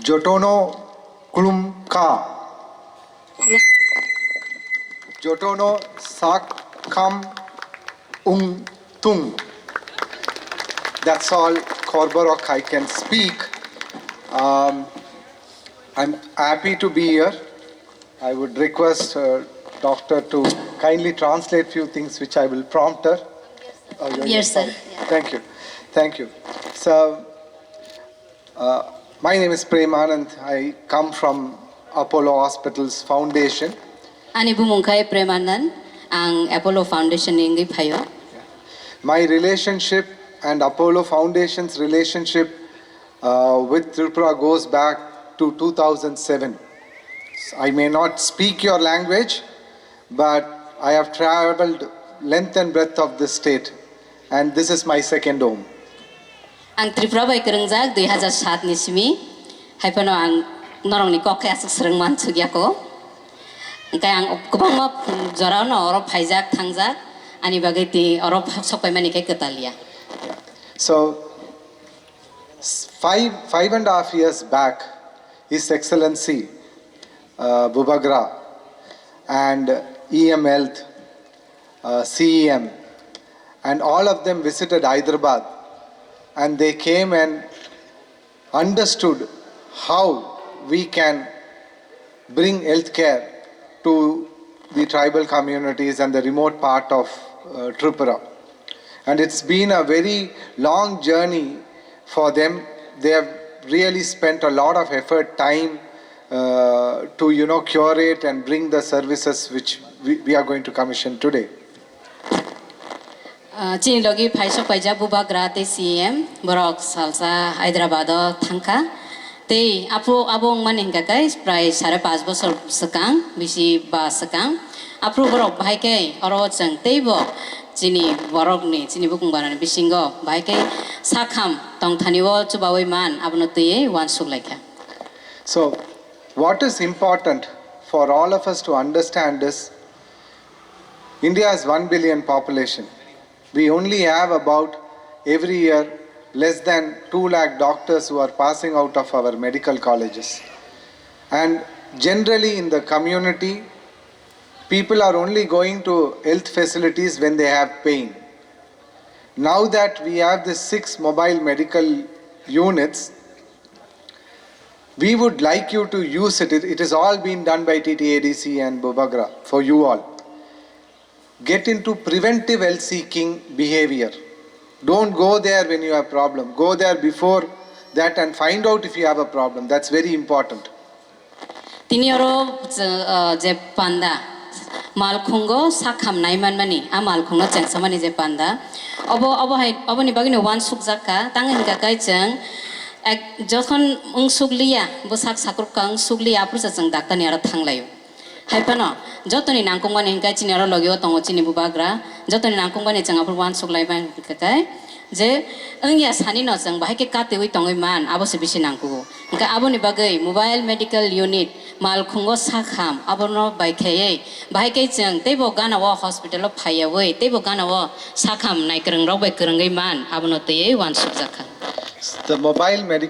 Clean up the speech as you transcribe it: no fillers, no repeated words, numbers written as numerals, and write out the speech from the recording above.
Jotono Klumka. Jotono Sakham Tung. That's all KHOROK I can speak. I'm happy to be here. I would request doctor to kindly translate few things which I will prompt her. Yes, sir. Thank you. Thank you. So, my name is Premanand. I come from Appolo Hospital's foundation. Ani bumungkai Premanand, ang Appolo Foundation ingi payo. My relationship and Appolo Foundation's relationship with Tripura goes back to 2007. I may not speak your language, but I have traveled length and breadth of this state, and this is my second home. Ang Tripura bai kerengjak 2007 ni simi, haipano ang norong ni kokya sereng mansugya ko. Engkai ang kubang ma jorao no orop haijak thangjak, ani bagai ti orop sokai mani kai ketalia. So, 5.5 years back, His Excellency Bubagra and EM Health, CEM, and all of them visited Hyderabad, and they came and understood how we can bring healthcare to the tribal communities and the remote part of Tripura. And it's been a very long journey for them. They have really spent a lot of effort, time to curate and bring the services which we are going to commission today. Chini logi paisok paija Bubagra te CM borok salsa Hyderabad thangka te abong manengka kai prai 5.5 bosor sekang bisi ba sekang apro borok bhai kai oro chang teibo chini borok ni chini bukung barani bisingo bhai kai sakham tong thaniwo chubawai man abno te wan suk laika. So what is important for all of us to understand is India has 1 billion population. We only have about every year less than 2 lakh doctors who are passing out of our medical colleges. And generally in the community, people are only going to health facilities when they have pain. Now that we have the 6 mobile medical units, we would like you to use it. It is all been done by TTADC and Bubagra for you all. Get into preventive health seeking behavior. Don't go there when you have problem. Go there before that and find out if you have a problem. That's very important. Tini oro je panda malkhungo sakham naiman mani a malkhungo changsamani je panda obo ni bagini wan sukjaka tangin ka kai chang ek jokhon sukliya bosak sakruk kang sukliya apru chang dakta ni ara thanglayo haipano jotoni nangkongban hingkai chini aro logio tongo chini Bubagra jotoni nangkongban ni chang apru wan suklai ban kai je engya sani no chang bahai ke katewi tongoi man abo se bisi nangkugo engka abo ni bagai mobile medical unit malkhungo sakham abono baikhaye bahai ke chang teibo ganawa hospital of phayawei teibo ganawa sakham nai kereng rok bai kerengai man abono tei wan sukjaka. The mobile medical